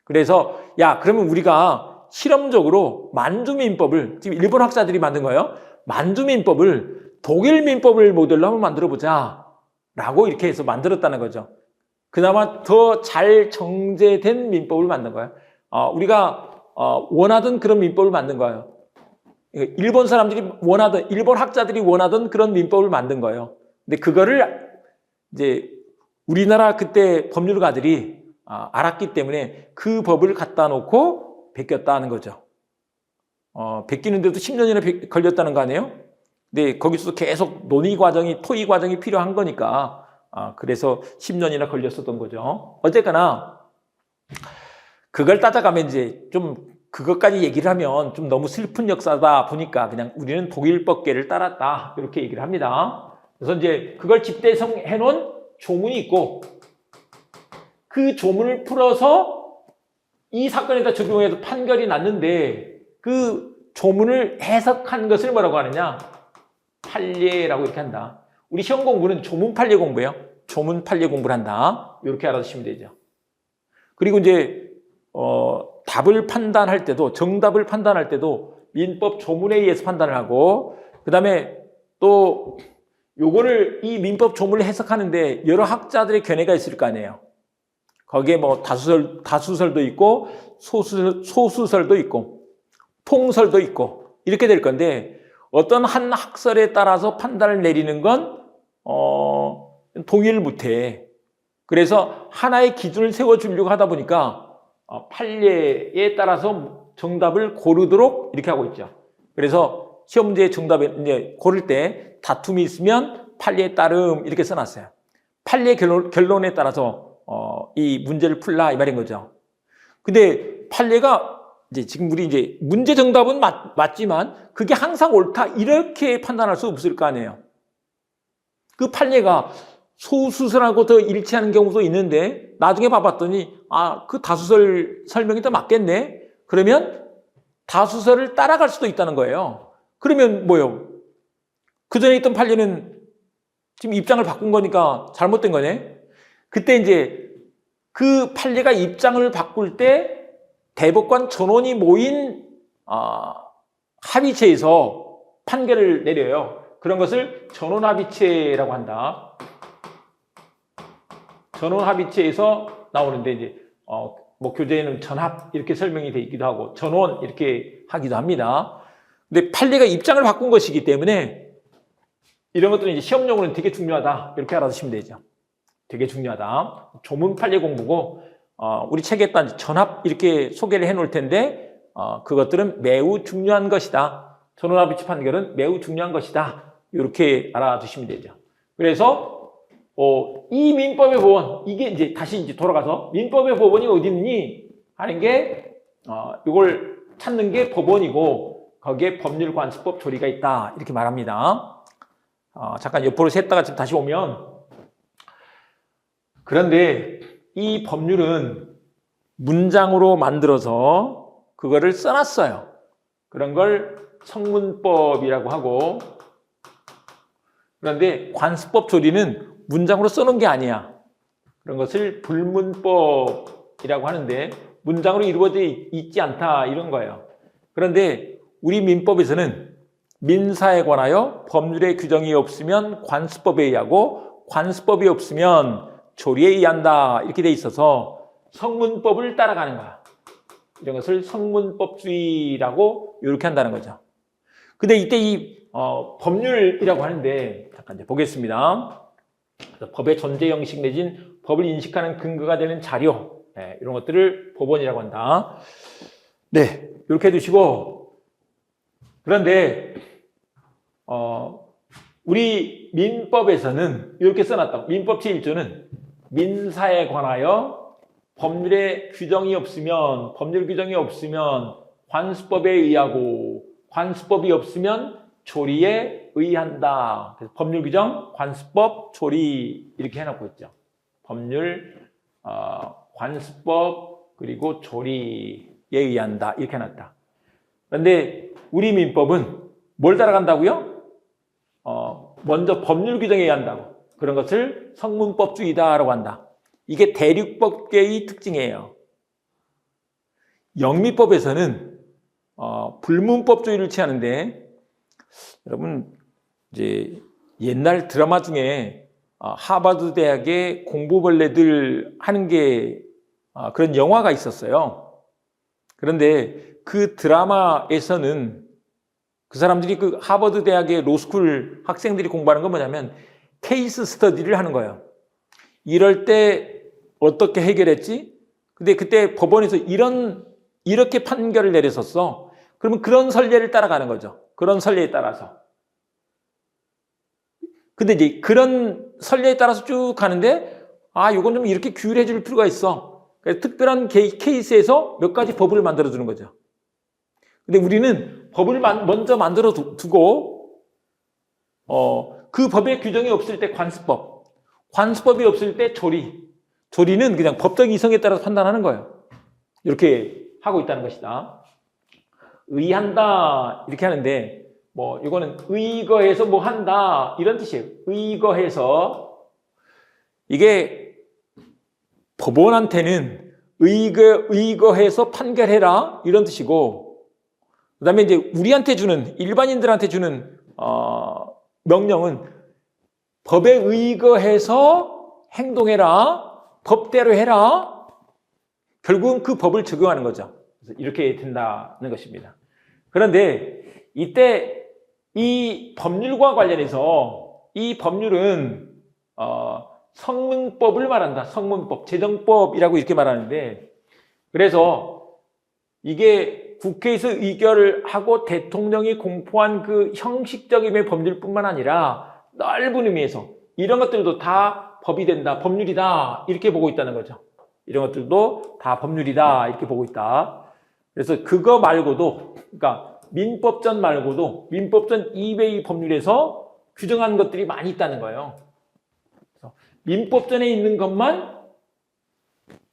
그래서 그러면 우리가 실험적으로 만주민법을 지금 일본 학자들이 만든 거예요. 만주민법을 독일 민법을 모델로 한번 만들어보자 라고 이렇게 해서 만들었다는 거죠. 그나마 더 잘 정제된 민법을 만든 거예요. 우리가 원하던 그런 민법을 만든 거예요. 일본 사람들이 일본 학자들이 원하던 그런 민법을 만든 거예요. 근데 그거를 이제 우리나라 그때 법률가들이 알았기 때문에 그 법을 갖다 놓고 베꼈다는 거죠. 베끼는데도 10년이나 걸렸다는 거 아니에요? 근데 거기서도 계속 논의 과정이, 토의 과정이 필요한 거니까 그래서 10년이나 걸렸었던 거죠. 어쨌거나 그걸 따져가면 이제 좀 그것까지 얘기를 하면 좀 너무 슬픈 역사다 보니까 그냥 우리는 독일법계를 따랐다 이렇게 얘기를 합니다. 그래서 이제 그걸 집대성해 놓은 조문이 있고 그 조문을 풀어서 이 사건에다 적용해서 판결이 났는데 그 조문을 해석한 것을 뭐라고 하느냐? 판례라고 이렇게 한다. 우리 시험 공부는 조문 판례 공부예요. 조문 판례 공부를 한다. 이렇게 알아두시면 되죠. 그리고 이제 답을 판단할 때도 정답을 판단할 때도 민법 조문에 의해서 판단을 하고 그다음에 또 요거를 이 민법 조문을 해석하는데 여러 학자들의 견해가 있을 거 아니에요. 거기에 뭐 다수설도 있고 소수설도 있고 통설도 있고 이렇게 될 건데 어떤 한 학설에 따라서 판단을 내리는 건 동의를 못해. 그래서 하나의 기준을 세워주려고 하다 보니까 판례에 따라서 정답을 고르도록 이렇게 하고 있죠. 그래서 시험 문제 정답을 이제 고를 때 다툼이 있으면 판례에 따름 이렇게 써놨어요. 판례 결론에 따라서 이 문제를 풀라 이 말인 거죠. 근데 판례가 이제 지금 우리 이제 문제 정답은 맞지만 그게 항상 옳다 이렇게 판단할 수 없을 거 아니에요. 그 판례가 소수설하고 더 일치하는 경우도 있는데 나중에 봐봤더니 그 다수설 설명이 더 맞겠네. 그러면 다수설을 따라갈 수도 있다는 거예요. 그러면 뭐요? 그 전에 있던 판례는 지금 입장을 바꾼 거니까 잘못된 거네. 그때 이제 그 판례가 입장을 바꿀 때 대법관 전원이 모인 합의체에서 판결을 내려요. 그런 것을 전원합의체라고 한다. 전원합의체에서 나오는데 이제 뭐 교재에는 전합 이렇게 설명이 돼 있기도 하고 전원 이렇게 하기도 합니다. 근데 판례가 입장을 바꾼 것이기 때문에 이런 것들은 이제 시험용으로는 되게 중요하다 이렇게 알아두시면 되죠. 되게 중요하다. 조문 판례 공부고 우리 책에다 전합 이렇게 소개를 해놓을 텐데 그것들은 매우 중요한 것이다. 전원합의체 판결은 매우 중요한 것이다. 이렇게 알아두시면 되죠. 그래서 이 민법의 법원 이게 이제 다시 이제 돌아가서 민법의 법원이 어디 있니 하는 게 이걸 찾는 게 법원이고 거기에 법률관습법 조리가 있다 이렇게 말합니다. 잠깐 옆으로 샜다가 지금 다시 오면 그런데 이 법률은 문장으로 만들어서 그거를 써놨어요. 그런 걸 성문법이라고 하고 그런데 관습법 조리는 문장으로 써놓은 게 아니야. 그런 것을 불문법이라고 하는데 문장으로 이루어져 있지 않다 이런 거예요. 그런데 우리 민법에서는 민사에 관하여 법률의 규정이 없으면 관습법에 의하고 관습법이 없으면 조리에 의한다. 이렇게 돼 있어서 성문법을 따라가는 거야. 이런 것을 성문법주의라고 이렇게 한다는 거죠. 근데 이때 이 법률이라고 하는데 잠깐 이제 보겠습니다. 법의 존재 형식 내진 법을 인식하는 근거가 되는 자료, 네, 이런 것들을 법원이라고 한다. 네, 이렇게 해두시고, 그런데 우리 민법에서는 이렇게 써놨다. 민법 제1조는 민사에 관하여 법률의 규정이 없으면, 법률 규정이 없으면 관습법에 의하고 관습법이 없으면 조리에 의한다. 그래서 법률 규정, 관습법, 조리 이렇게 해놓고 있죠. 법률, 관습법, 그리고 조리에 의한다. 이렇게 해놨다. 그런데 우리 민법은 뭘 따라간다고요? 먼저 법률 규정에 의한다고. 그런 것을 성문법주의다라고 한다. 이게 대륙법계의 특징이에요. 영미법에서는 불문법주의를 취하는데, 여러분 이제 옛날 드라마 중에 하버드 대학의 공부벌레들 하는 게 그런 영화가 있었어요. 그런데 그 드라마에서는 그 사람들이 그 하버드 대학의 로스쿨 학생들이 공부하는 건 뭐냐면 케이스 스터디를 하는 거예요. 이럴 때 어떻게 해결했지? 근데 그때 법원에서 이렇게 판결을 내렸었어. 그러면 그런 선례를 따라가는 거죠. 그런 선례에 따라서. 근데 이제 그런 선례에 따라서 쭉 가는데, 이건 좀 이렇게 규율해 줄 필요가 있어. 그래서 특별한 케이스에서 몇 가지 법을 만들어 주는 거죠. 근데 우리는 법을 먼저 만들어 두고, 그 법의 규정이 없을 때 관습법, 관습법이 없을 때 조리는 그냥 법적 이성에 따라서 판단하는 거예요. 이렇게 하고 있다는 것이다. 의한다 이렇게 하는데 이거는 의거해서 뭐 한다 이런 뜻이에요. 의거해서 이게 법원한테는 의거해서 판결해라 이런 뜻이고, 그다음에 이제 우리한테 주는 일반인들한테 주는 명령은 법에 의거해서 행동해라, 법대로 해라. 결국은 그 법을 적용하는 거죠. 그래서 이렇게 된다는 것입니다. 그런데 이때 이 법률과 관련해서 이 법률은 성문법을 말한다. 성문법, 재정법이라고 이렇게 말하는데, 그래서 이게 국회에서 의결을 하고 대통령이 공포한 그 형식적인 법률뿐만 아니라 넓은 의미에서 이런 것들도 다 법이 된다, 법률이다 이렇게 보고 있다는 거죠. 이런 것들도 다 법률이다 이렇게 보고 있다. 그래서 그거 말고도, 그러니까 민법전 말고도 민법전 이외의 법률에서 규정한 것들이 많이 있다는 거예요. 그래서 민법전에 있는 것만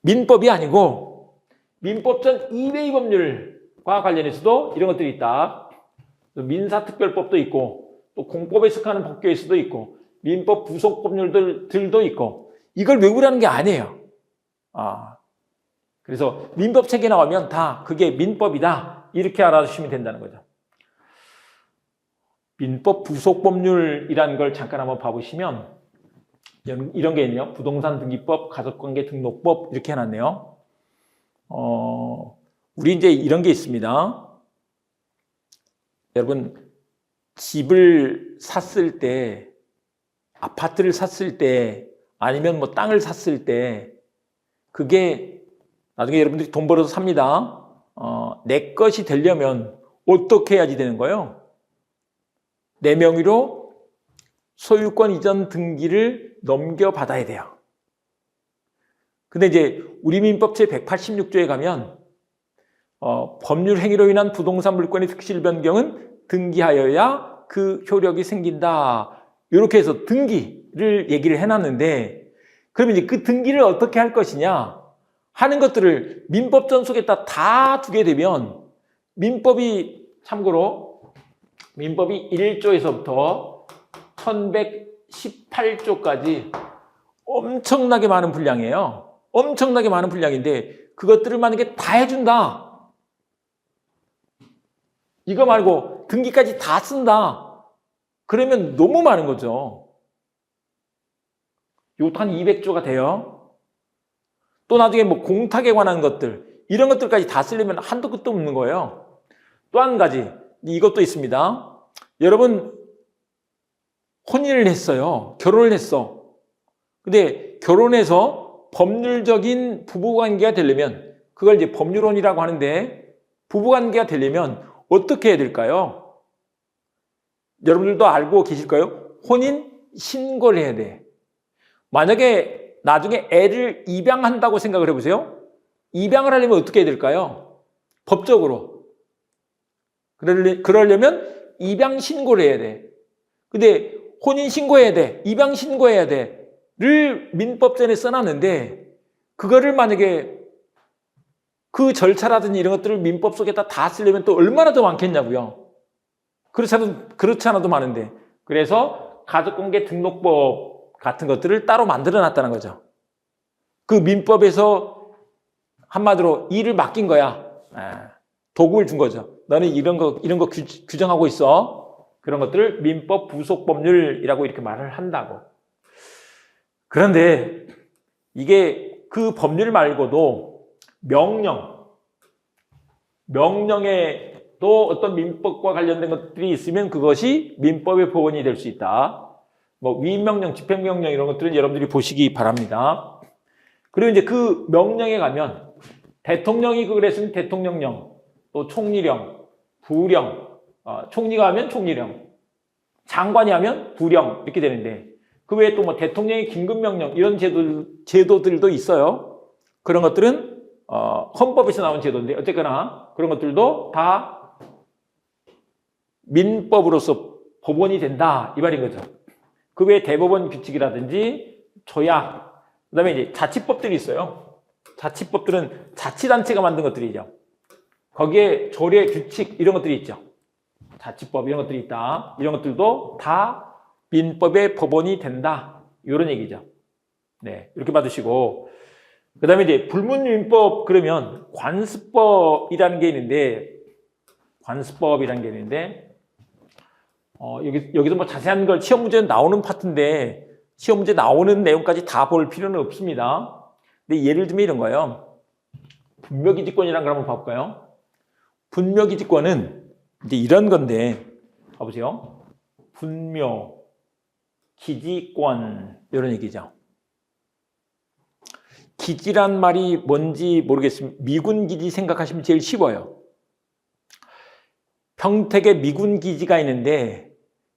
민법이 아니고 민법전 이외의 법률과 관련해서도 이런 것들이 있다. 민사특별법도 있고 또 공법에 속하는 법규에서도 있고 민법 부속 법률들도 있고, 이걸 외우라는 게 아니에요. 그래서 민법책에 나오면 다 그게 민법이다 이렇게 알아주시면 된다는 거죠. 민법 부속 법률이라는 걸 잠깐 한번 봐보시면 이런 게 있네요. 부동산 등기법, 가족관계 등록법 이렇게 해놨네요. 우리 이제 이런 게 있습니다. 여러분 집을 샀을 때, 아파트를 샀을 때, 아니면 뭐 땅을 샀을 때, 그게 나중에 여러분들이 돈 벌어서 삽니다. 내 것이 되려면 어떻게 해야지 되는 거예요? 내 명의로 소유권 이전 등기를 넘겨받아야 돼요. 근데 이제 우리 민법 제 186조에 가면 법률 행위로 인한 부동산 물권의 특실 변경은 등기하여야 그 효력이 생긴다. 이렇게 해서 등기를 얘기를 해놨는데, 그러면 이제 그 등기를 어떻게 할 것이냐 하는 것들을 민법전 속에다 다 두게 되면, 민법이 참고로 민법이 1조에서부터 1118조까지 엄청나게 많은 분량이에요. 엄청나게 많은 분량인데 그것들을 만약에 다 해준다. 이거 말고 등기까지 다 쓴다. 그러면 너무 많은 거죠. 이것도 한 200조가 돼요. 또 나중에 뭐 공탁에 관한 것들, 이런 것들까지 다 쓰려면 한도 끝도 없는 거예요. 또 한 가지, 이것도 있습니다. 여러분, 혼인을 했어요. 결혼을 했어. 근데 결혼해서 법률적인 부부관계가 되려면, 그걸 이제 법률혼이라고 하는데, 부부관계가 되려면 어떻게 해야 될까요? 여러분들도 알고 계실까요? 혼인 신고를 해야 돼. 만약에 나중에 애를 입양한다고 생각을 해보세요. 입양을 하려면 어떻게 해야 될까요? 법적으로. 그러려면 입양 신고를 해야 돼. 근데 혼인 신고해야 돼. 입양 신고해야 돼. 를 민법전에 써놨는데 그거를 만약에 그 절차라든지 이런 것들을 민법 속에다 다 쓰려면 또 얼마나 더 많겠냐고요. 그렇지 않아도 많은데. 그래서 가족관계 등록법 같은 것들을 따로 만들어 놨다는 거죠. 그 민법에서 한마디로 일을 맡긴 거야. 도구를 준 거죠. 너는 이런 거 규정하고 있어. 그런 것들을 민법 부속법률이라고 이렇게 말을 한다고. 그런데 이게 그 법률 말고도 명령에도 어떤 민법과 관련된 것들이 있으면 그것이 민법의 법원이 될 수 있다. 뭐 위임명령, 집행명령 이런 것들은 여러분들이 보시기 바랍니다. 그리고 이제 그 명령에 가면 대통령이 그걸 했으면 대통령령, 또 총리령, 부령, 총리가 하면 총리령, 장관이 하면 부령 이렇게 되는데 그 외에 또 뭐 대통령의 긴급명령 이런 제도들도 있어요. 그런 것들은 헌법에서 나온 제도인데 어쨌거나 그런 것들도 다 민법으로서 법원이 된다 이 말인 거죠. 그 외에 대법원 규칙이라든지 조약, 그다음에 이제 자치법들이 있어요. 자치법들은 자치단체가 만든 것들이죠. 거기에 조례, 규칙 이런 것들이 있죠. 자치법 이런 것들이 있다. 이런 것들도 다 민법의 법원이 된다. 이런 얘기죠. 네, 이렇게 받으시고 그 다음에 이제 불문민법 그러면 관습법이라는 게 있는데 여기서 뭐 자세한 걸 시험 문제는 나오는 파트인데 시험 문제 나오는 내용까지 다 볼 필요는 없습니다. 근데 예를 들면 이런 거예요. 분묘기지권이라는 걸 한번 봐볼까요? 분묘기지권은 이제 이런 건데 봐보세요. 분묘, 기지권 이런 얘기죠. 기지란 말이 뭔지 모르겠습니다. 미군 기지 생각하시면 제일 쉬워요. 평택에 미군 기지가 있는데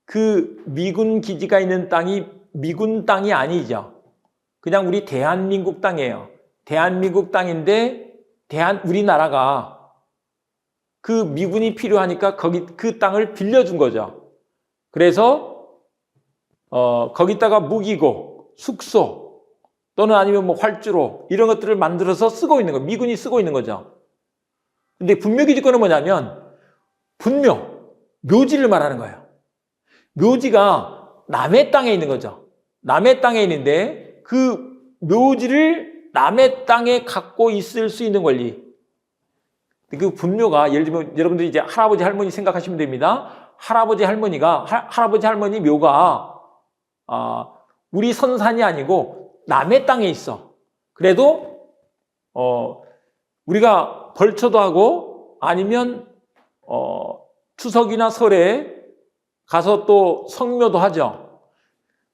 그 미군 기지가 있는 땅이 미군 땅이 아니죠. 그냥 우리 대한민국 땅이에요. 대한민국 땅인데 우리나라가 그 미군이 필요하니까 그 땅을 빌려준 거죠. 그래서 거기다가 무기고 숙소 또는 아니면 뭐 활주로 이런 것들을 만들어서 쓰고 있는 거, 미군이 쓰고 있는 거죠. 근데 분묘기지권은 뭐냐면 묘지를 말하는 거예요. 묘지가 남의 땅에 있는 거죠. 남의 땅에 있는데 그 묘지를 남의 땅에 갖고 있을 수 있는 권리. 그 분묘가 예를 들면 여러분들이 이제 할아버지 할머니 생각하시면 됩니다. 할아버지 할머니 묘가 우리 선산이 아니고 남의 땅에 있어. 그래도 우리가 벌초도 하고 아니면 추석이나 설에 가서 또 성묘도 하죠.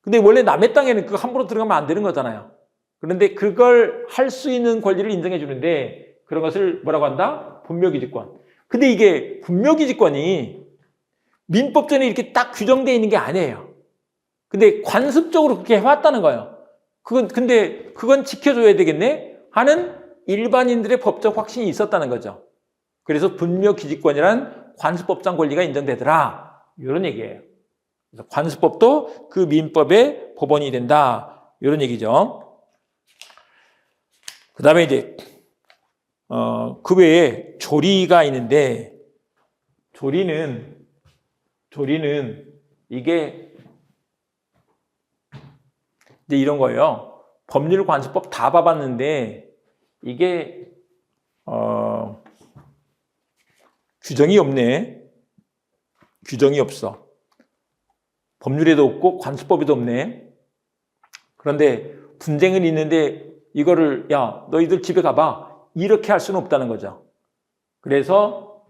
근데 원래 남의 땅에는 그거 함부로 들어가면 안 되는 거잖아요. 그런데 그걸 할 수 있는 권리를 인정해 주는데 그런 것을 뭐라고 한다? 분묘기지권. 근데 이게 분묘기지권이 민법전에 이렇게 딱 규정되어 있는 게 아니에요. 근데 관습적으로 그렇게 해왔다는 거예요. 근데 그건 지켜줘야 되겠네? 하는 일반인들의 법적 확신이 있었다는 거죠. 그래서 분묘기지권이란 관습법상 권리가 인정되더라. 이런 얘기예요. 그래서 관습법도 그 민법의 법원이 된다. 이런 얘기죠. 그 다음에 이제, 그 외에 조리가 있는데, 조리는 이게 이제 이런 거예요. 법률 관습법 다 봐봤는데, 이게, 규정이 없네. 규정이 없어. 법률에도 없고 관습법에도 없네. 그런데 분쟁은 있는데 이거를 야 너희들 집에 가봐 이렇게 할 수는 없다는 거죠. 그래서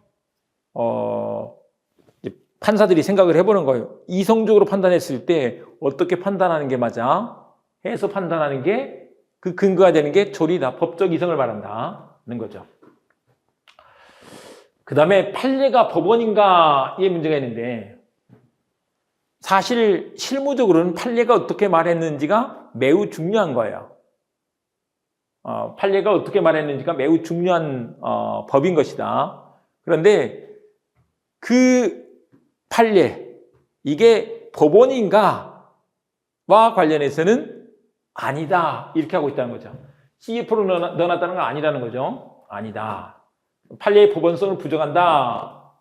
판사들이 생각을 해보는 거예요. 이성적으로 판단했을 때 어떻게 판단하는 게 맞아? 해서 판단하는 게 그 근거가 되는 게 조리다. 법적 이성을 말한다는 거죠. 그 다음에 판례가 법원인가의 문제가 있는데 사실 실무적으로는 판례가 어떻게 말했는지가 매우 중요한 거예요. 판례가 어떻게 말했는지가 매우 중요한 법인 것이다. 그런데 그 판례, 이게 법원인가와 관련해서는 아니다. 이렇게 하고 있다는 거죠. CF로 넣어놨다는 건 아니라는 거죠. 아니다. 판례의 법원성을 부정한다.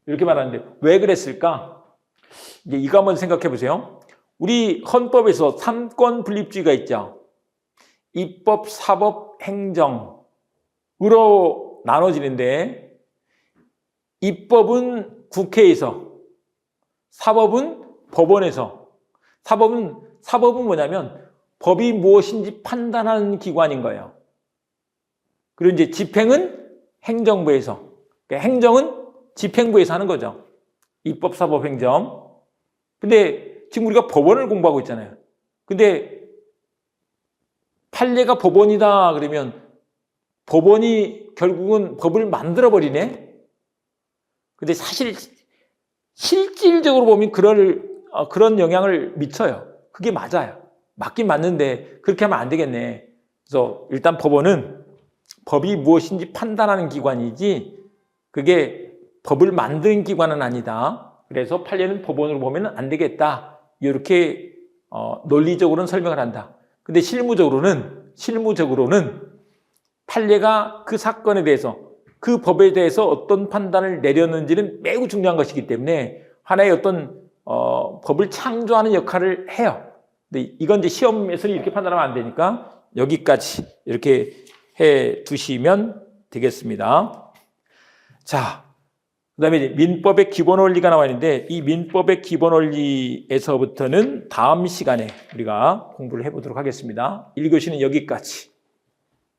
이렇게 말하는데 왜 그랬을까? 이제 이거 한번 생각해 보세요. 우리 헌법에서 3권 분립주의가 있죠. 입법, 사법, 행정으로 나눠지는데 입법은 국회에서, 사법은 법원에서. 사법은 뭐냐면 법이 무엇인지 판단하는 기관인 거예요. 그리고 이제 집행은 행정부에서. 그러니까 행정은 집행부에서 하는 거죠. 입법, 사법, 행정. 근데 지금 우리가 법원을 공부하고 있잖아요. 근데 판례가 법원이다 그러면 법원이 결국은 법을 만들어버리네? 근데 사실 실질적으로 보면 그런 영향을 미쳐요. 그게 맞아요. 맞긴 맞는데 그렇게 하면 안 되겠네. 그래서 일단 법원은 법이 무엇인지 판단하는 기관이지 그게 법을 만드는 기관은 아니다. 그래서 판례는 법원으로 보면 안 되겠다. 이렇게 논리적으로는 설명을 한다. 근데 실무적으로는 판례가 그 사건에 대해서 그 법에 대해서 어떤 판단을 내렸는지는 매우 중요한 것이기 때문에 하나의 어떤 법을 창조하는 역할을 해요. 근데 이건 이제 시험에서는 이렇게 판단하면 안 되니까 여기까지 이렇게 해 두시면 되겠습니다. 자, 그 다음에 이제 민법의 기본 원리가 나와 있는데 이 민법의 기본 원리에서부터는 다음 시간에 우리가 공부를 해보도록 하겠습니다. 1교시는 여기까지.